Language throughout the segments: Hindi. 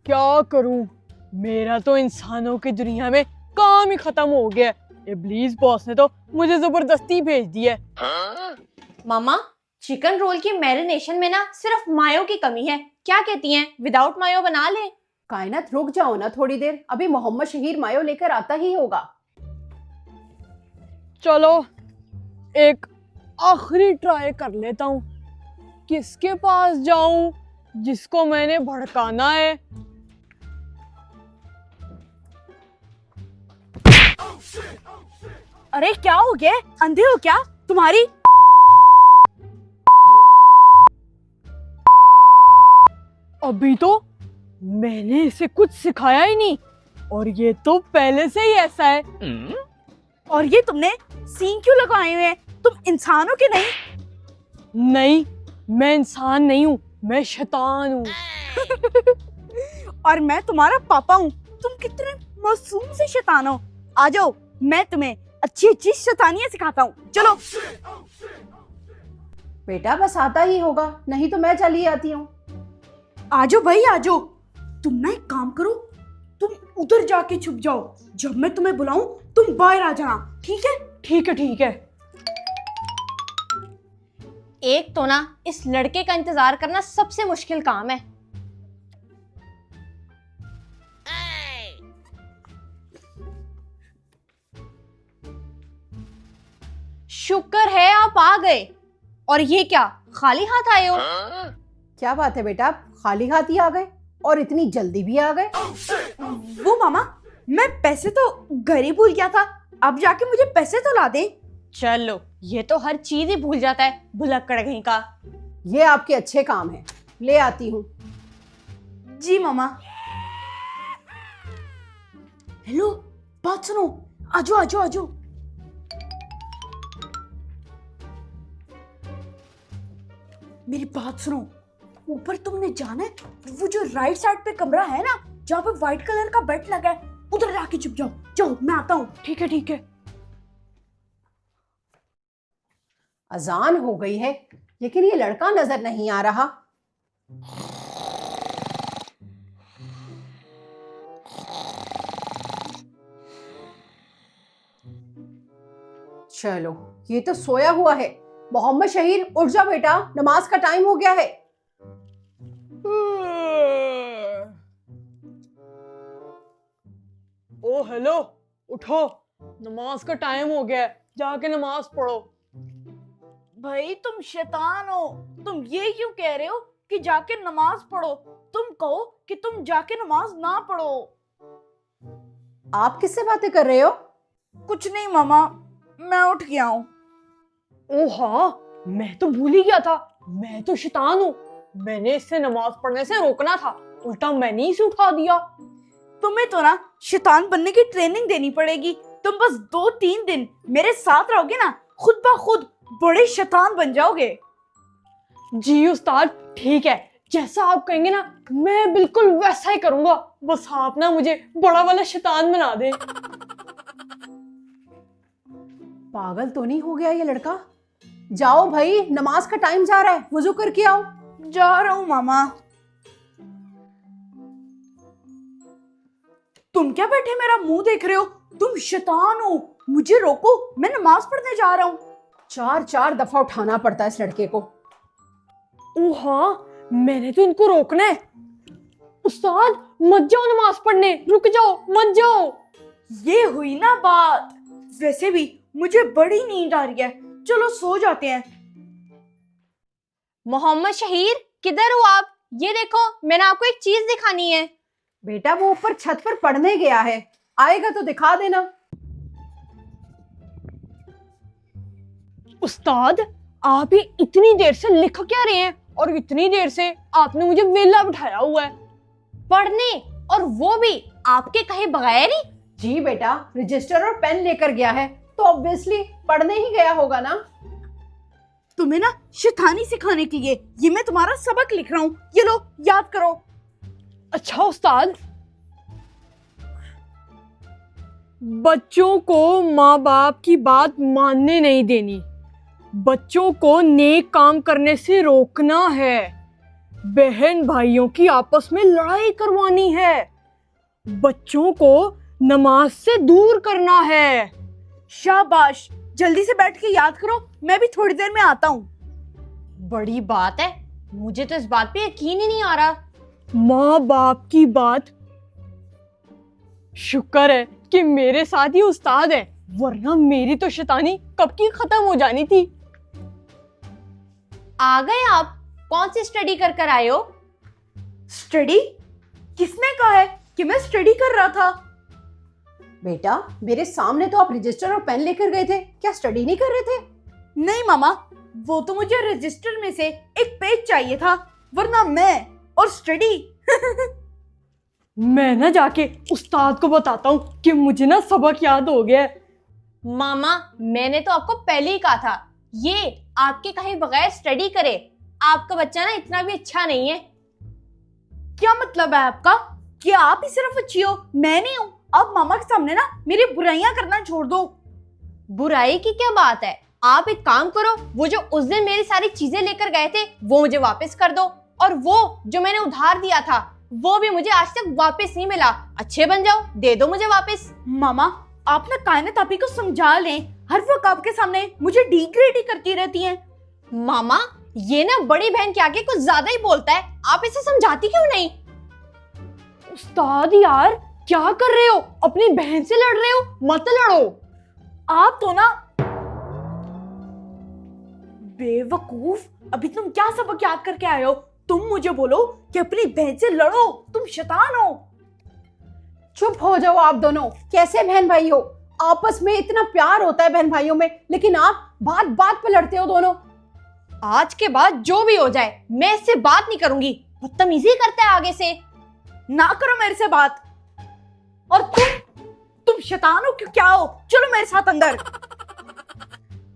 क्या करूं, मेरा तो इंसानों की दुनिया में काम ही खत्म हो गया। इब्लीस बॉस ने तो मुझे जबरदस्ती भेज दिया है। मामा, चिकन रोल की मैरिनेशन में ना सिर्फ मायो की कमी है। क्या कहती हैं, विदाउट मायो बना ले? कायनात रुक जाओ ना थोड़ी देर, अभी मोहम्मद शहीर मायो लेकर आता ही होगा। चलो एक आखिरी ट्राई कर लेता हूँ। किसके पास जाऊं जिसको मैंने भड़काना है? अरे क्या हो गया, अंधे हो क्या? तुम्हारी अभी तो मैंने इसे कुछ सिखाया ही नहीं, और ये तो पहले से ही ऐसा है। और ये तुमने सींग क्यों लगाए हुए हैं? तुम इंसान हो कि नहीं? नहीं, मैं इंसान नहीं हूँ, मैं शैतान हूँ। और मैं तुम्हारा पापा हूँ। तुम कितने मासूम से शैतान हो। आ जाओ, मैं तुम्हें अच्छी अच्छी शैतानियां सिखाता हूँ। चलो। बेटा बस आता ही होगा, नहीं तो मैं चली आती हूँ। आ जाओ भाई, आ जाओ। तुम ना एक काम करो, तुम उधर जाके छुप जाओ। जब मैं तुम्हें बुलाऊं तुम बाहर आ जाना, ठीक है? ठीक है ठीक है। एक तो ना इस लड़के का इंतजार करना सबसे मुश्किल काम है। शुक्र है आप आ गए। और ये क्या, खाली हाथ आए हो? क्या बात है बेटा, आप खाली हाथ ही आ गए और इतनी जल्दी भी आ गए? वो मामा, मैं पैसे तो घर ही भूल गया था। अब जाके मुझे पैसे तो ला दे। चलो, ये तो हर चीज ही भूल जाता है, भुलक्कड़ कहीं का। ये आपके अच्छे काम है, ले आती हूँ। जी मामा। हेलो, बात सुनो। आजो आजो आजो। मेरी बात सुनो, ऊपर तुमने जाना है, वो जो राइट साइड पे कमरा है ना, जहाँ पे व्हाइट कलर का बेड लगा है, उधर जाके छुप जाओ। जाओ, मैं आता हूँ। ठीक है ठीक है। अजान हो गई है, लेकिन ये लड़का नजर नहीं आ रहा। चलो, ये तो सोया हुआ है। मोहम्मद शहीर उठ जा बेटा, नमाज का टाइम हो गया है। ओ हेलो, उठो, नमाज का टाइम हो गया है, जाके नमाज पढ़ो। भाई तुम शैतान हो। तुम ये क्यों कह रहे हो कि जाके नमाज पढ़ो? तुम कहो कि तुम जाके नमाज ना पढ़ो। आप किससे बातें कर रहे हो? कुछ नहीं मामा, मैं उठ गया हूँ। ओ हाँ, मैं तो भूल ही गया था, मैं तो शैतान हूँ। मैंने इससे नमाज पढ़ने से रोकना था, उल्टा मैंने ही इसे उठा दिया। तुम्हें तो ना शैतान बनने की ट्रेनिंग देनी पड़ेगी। तुम बस 2-3 दिन मेरे साथ रहोगे ना, खुद ब खुद बड़े शैतान बन जाओगे। जी उस्ताद, ठीक है, जैसा आप कहेंगे ना मैं बिल्कुल वैसा ही करूंगा। बस आप ना मुझे बड़ा वाला शैतान बना दे। पागल तो नहीं हो गया ये लड़का? जाओ भाई, नमाज का टाइम जा रहा है, वुजू करके आओ। जा रहा हूँ मामा। तुम क्या बैठे मेरा मुंह देख रहे हो? तुम शैतान हो, मुझे रोको, मैं नमाज पढ़ने जा रहा हूँ। 4 दफा उठाना पड़ता है इस लड़के को। ओ हाँ, मैंने तो इनको रोकना है। उस्ताद मत जाओ नमाज पढ़ने, रुक जाओ, मत जाओ। ये हुई ना बात। वैसे भी मुझे बड़ी नींद आ रही है, चलो सो जाते हैं। मोहम्मद शहीर, किधर हो आप? ये देखो, मैंने आपको एक चीज दिखानी है। बेटा वो ऊपर छत पर पढ़ने गया है, आएगा तो दिखा देना। उस्ताद, आप ये इतनी देर से लिख क्या रहे हैं, और इतनी देर से आपने मुझे वेला बिठाया हुआ है पढ़ने, और वो भी आपके कहे बगैर ही। जी बेटा, रजिस्टर और पेन लेकर गया है तो ऑब्वियसली पढ़ने ही गया होगा ना। तुम्हें ना शैतानी सिखाने के लिए ये मैं तुम्हारा सबक लिख रहा हूँ, ये लो याद करो। अच्छा उस्ताद, बच्चों को माँ बाप की बात मानने नहीं देनी, बच्चों को नेक काम करने से रोकना है। बहन भाइयों की आपस में लड़ाई करवानी है, बच्चों को नमाज से दूर करना है। शाबाश, जल्दी से बैठ के याद करो, मैं भी थोड़ी देर में आता हूँ। बड़ी बात है, मुझे तो इस बात पे यकीन ही नहीं आ रहा। माँ बाप की बात, शुक्र है कि मेरे साथ ही उस्ताद है, वरना मेरी तो शैतानी कब की खत्म हो जानी थी। आ गए आप? कौन सी स्टडी कर कर आए हो? स्टडी? किसने कहा है कि मैं स्टडी कर रहा था? बेटा, मेरे सामने तो आप रजिस्टर और पेन लेकर गए थे, क्या स्टडी नहीं कर रहे थे? नहीं मामा, वो तो मुझे रजिस्टर में से एक पेज चाहिए था, वरना मैं और स्टडी। मैं ना जाके उस्ताद को बताता हूँ कि मुझे ना सबक याद हो गया है। मामा, मैंने तो आपको पहले ही कहा था, ये आपके कहे बगैर स्टडी करे। आपका बच्चा ना इतना भी अच्छा नहीं है। क्या मतलब है आपका कि आप ही सिर्फ अच्छी हो, मैं नहीं हूँ? अब मामा के सामने ना मेरी बुराइयां करना छोड़ दो। बुराई की क्या बात है? आप एक काम करो, वो जो उस दिन मेरी सारी चीजें लेकर गए थे वो मुझे वापस कर दो, और वो जो मैंने उधार दिया था वो भी मुझे आज तक वापस नहीं मिला। अच्छे बन जाओ, दे दो मुझे वापस। मामा, आप ना कायनात आपी को समझा लें, हर वक्त आपके सामने मुझे डिग्रेड ही करती रहती हैं। मामा, ये ना बड़ी बहन के आगे कुछ ज्यादा ही बोलता है, आप इसे समझाती क्यों नहीं? उस्ताद यार, क्या कर रहे हो? अपनी बहन से लड़ रहे हो? मत लड़ो। आप तो ना बेवकूफ, अभी तुम क्या सबक याद करके आए हो? तुम मुझे बोलो कि अपनी बहन से लड़ो, तुम शैतान हो। चुप हो जाओ आप दोनों, कैसे बहन भाई हो? आपस में इतना प्यार होता है बहन भाइयों में, लेकिन आप बात बात पे लड़ते हो दोनों। आज के बाद जो भी हो जाए मैं इससे बात नहीं करूंगी। बदतमीजी करता है आगे से। ना करो मेरे से बात। और तुम शैतान हो क्या हो? चलो मेरे साथ अंदर।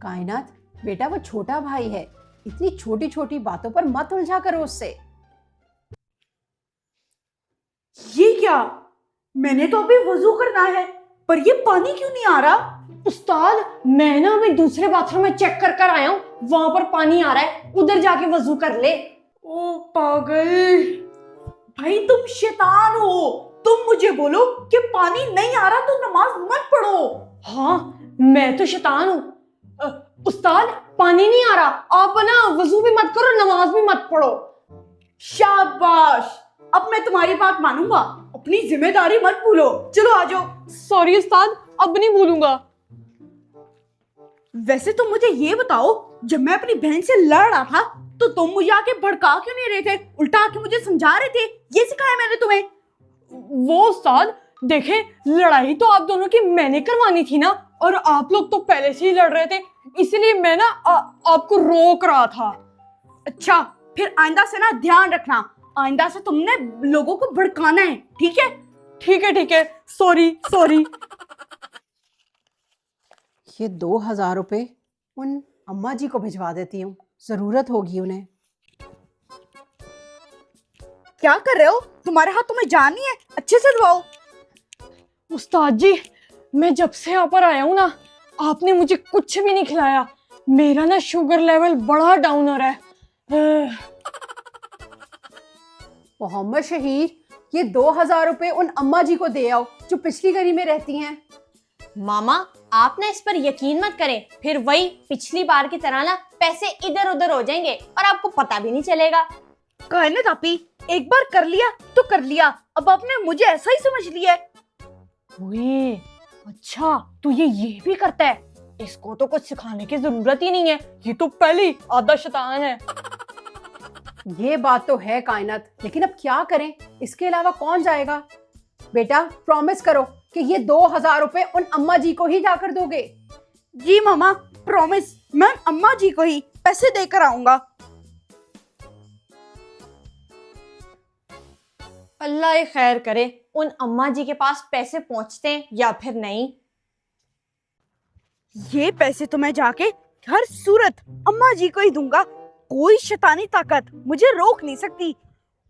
कायनात बेटा, वो छोटा भाई है, इतनी छोटी छोटी बातों पर मत उलझा करो उससे। ये क्या? मैंने तो अभी वजू करना है, पर ये पानी क्यों नहीं आ रहा? उस्ताद, मैं ना अभी दूसरे बाथरूम में चेक कर कर आया हूँ, वहां पर पानी आ रहा है, उधर जाके वजू कर ले। ओ पागल भाई, तुम शैतान हो। तुम मुझे बोलो कि पानी नहीं आ रहा तो नमाज मत पढ़ो। हाँ, मैं तो शैतान हूँ। उस्ताद, पानी नहीं आ रहा, आप ना वजू भी मत करो, नमाज भी मत पढ़ो। शाबाश, अब मैं तुम्हारी बात मानूंगा, अपनी जिम्मेदारी मत भूलो। चलो आ जाओ। सॉरी उस्ताद, अब नहीं भूलूंगा। वैसे तुम मुझे ये बताओ, जब मैं अपनी बहन से लड़ रहा था तो तुम मुझे आके भड़का क्यों नहीं रहे थे? उल्टा आके मुझे समझा रहे थे। ये सिखाया मैंने तुम्हें। वो उस्ताद, देखे, लड़ाई तो आप दोनों की मैंने करवानी थी ना, और आप लोग तो पहले से ही लड़ रहे थे, इसलिए मैं ना आपको रोक रहा था। अच्छा, फिर आइंदा से ना ध्यान रखना, आइंदा से तुमने लोगों को भड़काना है, ठीक है? ठीक है, सॉरी सॉरी। ये 2000 रुपए उन अम्मा जी को भिजवा देती हूँ, जरूरत होगी उन्हें। क्या कर रहे हो? तुम्हारे हाथ तुम्हें जान नहीं है? अच्छे से दबाओ। उस्ताद जी, मैं जब से यहाँ पर आया हूँ ना, आपने मुझे कुछ भी नहीं खिलाया। मेरा ना शुगर लेवल बड़ा डाउन हो रहा है। मोहम्मद शहीर, ये 2000 रुपए उन अम्मा जी को दे आओ जो पिछली गली में रहती हैं। मामा, आप ना इस पर यकीन मत करें, फिर वही पिछली बार की तरह ना पैसे इधर उधर हो जाएंगे और आपको पता भी नहीं चलेगा। कहने तापी, एक बार कर लिया तो कर लिया, अब आपने मुझे ऐसा ही समझ लिया है। ओए, अच्छा, तो ये भी करता है? इसको तो कुछ सिखाने की जरूरत ही नहीं है, ये तो पहले ही आधा शैतान है। ये बात तो है कायनात, लेकिन अब क्या करें, इसके अलावा कौन जाएगा? बेटा, प्रॉमिस करो कि ये 2000 रुपए उन अम्मा जी को ही जाकर दोगे। जी मामा, प्रॉमिस, मैं अम्मा जी को ही पैसे देकर आऊंगा। अल्लाह ये खैर करे, उन अम्मा जी के पास पैसे पहुंचते हैं या फिर नहीं। ये पैसे तो मैं जाके हर सूरत अम्मा जी को ही दूंगा। कोई शैतानी ताकत मुझे रोक नहीं सकती।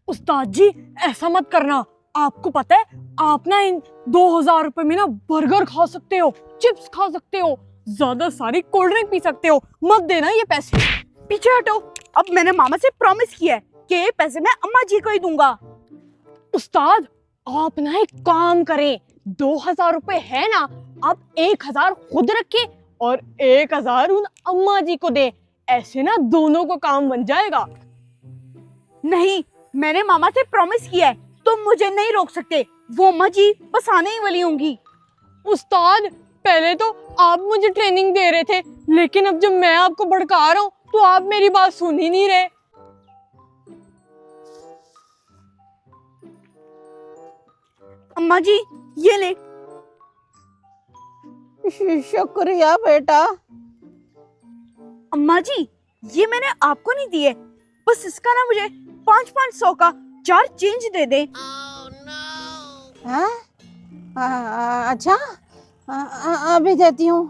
उस्ताद जी, ऐसा मत करना। आपको पता है, आप ना इन 2000 रुपए में ना बर्गर खा सकते हो, चिप्स खा सकते हो, ज्यादा सारी कोल्ड ड्रिंक पी सकते हो। मत देना ये पैसे। पीछे हटो, अब मैंने मामा से प्रॉमिस किया है कि ये पैसे मैं अम्मा जी को ही दूंगा। उस्ताद, आप ना एक काम करें, 2000 रुपए है ना, आप 1000 खुद रखें और 1000 उन अम्मा जी को दे। ऐसे ना दोनों को काम बन जाएगा। नहीं, मैंने मामा से प्रॉमिस किया है, तुम मुझे नहीं रोक सकते। वो अम्मा जी बस आने ही वाली होंगी। उस्ताद, पहले तो आप मुझे ट्रेनिंग दे रहे थे, लेकिन अब जब मैं आपको भड़का रहा हूँ तो आप मेरी बात सुन ही नहीं रहे। अम्मा जी ये ले। शुक्रिया बेटा। अम्मा जी ये मैंने आपको नहीं दिए, बस इसका ना मुझे 500 का 4 चेंज दे दे। हाँ? अच्छा, अभी देती हूँ।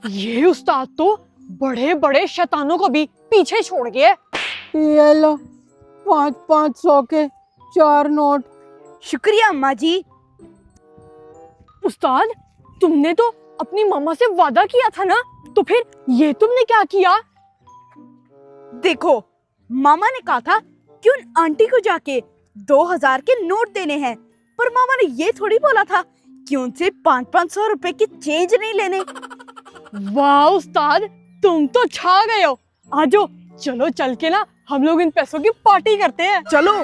ये उस्ताद तो बड़े बड़े शैतानों को भी पीछे छोड़ गए। ये लो 500 के 4 नोट। शुक्रिया अम्मा जी। उस्ताद, तुमने तो अपनी मामा से वादा किया था ना, तो फिर ये तुमने क्या किया? देखो, मामा ने कहा था कि उन आंटी को जाके 2000 के नोट देने हैं, पर मामा ने ये थोड़ी बोला था कि उनसे 500 रुपए के चेंज नहीं लेने। वाह उस्ताद, तुम तो छा गए हो। आजो, चलो चल के ना हम लोग इन पैसों की पार्टी करते हैं। चलो।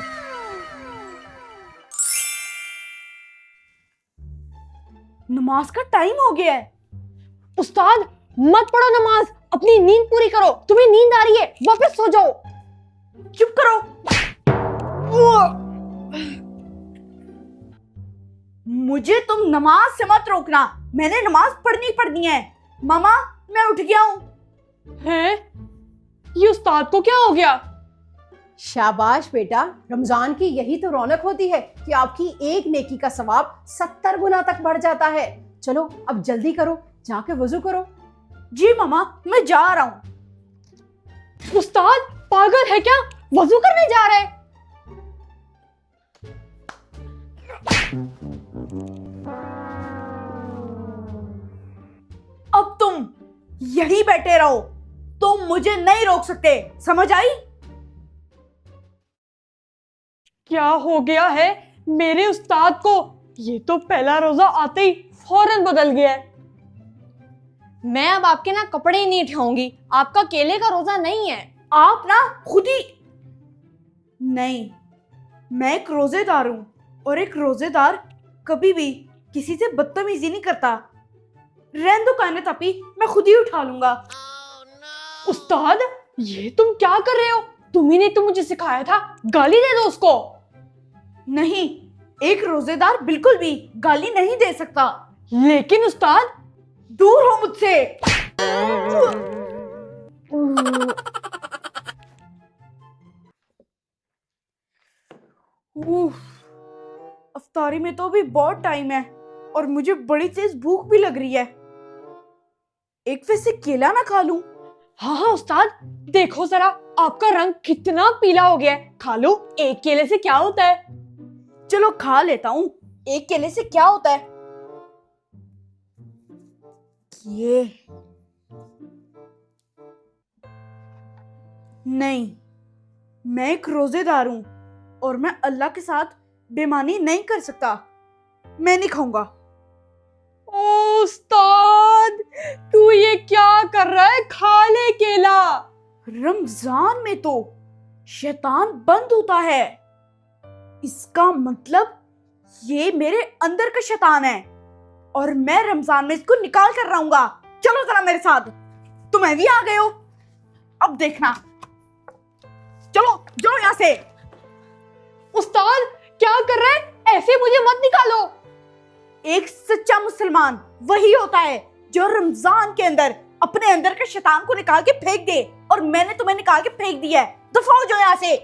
नमाज का टाइम हो गया है। उस्ताद, मत पढ़ो नमाज, अपनी नींद पूरी करो। तुम्हें नींद आ रही है, वापस सो जाओ। चुप करो। मुझे तुम नमाज से मत रोकना, मैंने नमाज पढ़नी है। मामा मैं उठ गया हूँ। हैं? ये उस्ताद को क्या हो गया? शाबाश बेटा, रमजान की यही तो रौनक होती है कि आपकी एक नेकी का सवाब 70 गुना तक बढ़ जाता है। चलो अब जल्दी करो, जाके वजू करो। जी मामा, मैं जा रहा हूँ। उस्ताद पागल है क्या? वजू करने जा रहे? अब तुम यही बैठे रहो, तुम मुझे नहीं रोक सकते, समझ आई? क्या हो गया है मेरे उस्ताद को? ये तो पहला रोजा आते ही फौरन बदल गया है। मैं अब आपके ना कपड़े ही नहीं उठाऊंगी, आपका केले का रोजा नहीं है। आप ना खुद ही नहीं, मैं एक रोजेदार हूं और एक रोजेदार कभी भी किसी से बदतमीजी नहीं करता। रहने दो कायनात अपी, मैं खुद ही उठा लूंगा। उस्ताद, ये तुम क्या कर रहे हो? तुम्ही ने तो मुझे सिखाया था, गाली दे दो उसको। नहीं, एक रोजेदार बिल्कुल भी गाली नहीं दे सकता। लेकिन उस्ताद, दूर हो मुझसे। अफ्तारी में तो अभी बहुत टाइम है और मुझे बड़ी तेज भूख भी लग रही है। एक वैसे केला ना खा लूं? हाँ हाँ उस्ताद, देखो जरा आपका रंग कितना पीला हो गया है। खा लो, एक केले से क्या होता है। चलो खा लेता हूँ, एक केले से क्या होता है। ये नहीं, मैं एक रोजेदार हूं और मैं अल्लाह के साथ बेईमानी नहीं कर सकता। मैं नहीं खाऊंगा। ओ उस्ताद, तू ये क्या कर रहा है? खा ले केला। रमजान में तो शैतान बंद होता है, इसका मतलब ये मेरे अंदर का शैतान है और मैं रमजान में इसको निकाल कर रहूंगा। चलो जरा मेरे साथ। तुम्हें भी आ गए हो, अब देखना। चलो जाओ यहाँ से। उस्ताद क्या कर रहा है? ऐसे मुझे मत निकालो। एक सच्चा मुसलमान वही होता है जो रमजान के अंदर अपने अंदर के शैतान को निकाल के फेंक दे, और मैंने तुम्हें निकाल के फेंक दिया है। दफा हो जाओ यहाँ से।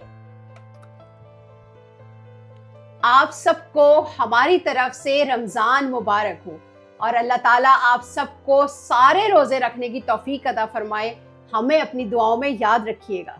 आप सबको हमारी तरफ से रमजान मुबारक हो और अल्लाह ताला आप सबको सारे रोजे रखने की तौफीक अता फरमाए। हमें अपनी दुआओं में याद रखिएगा।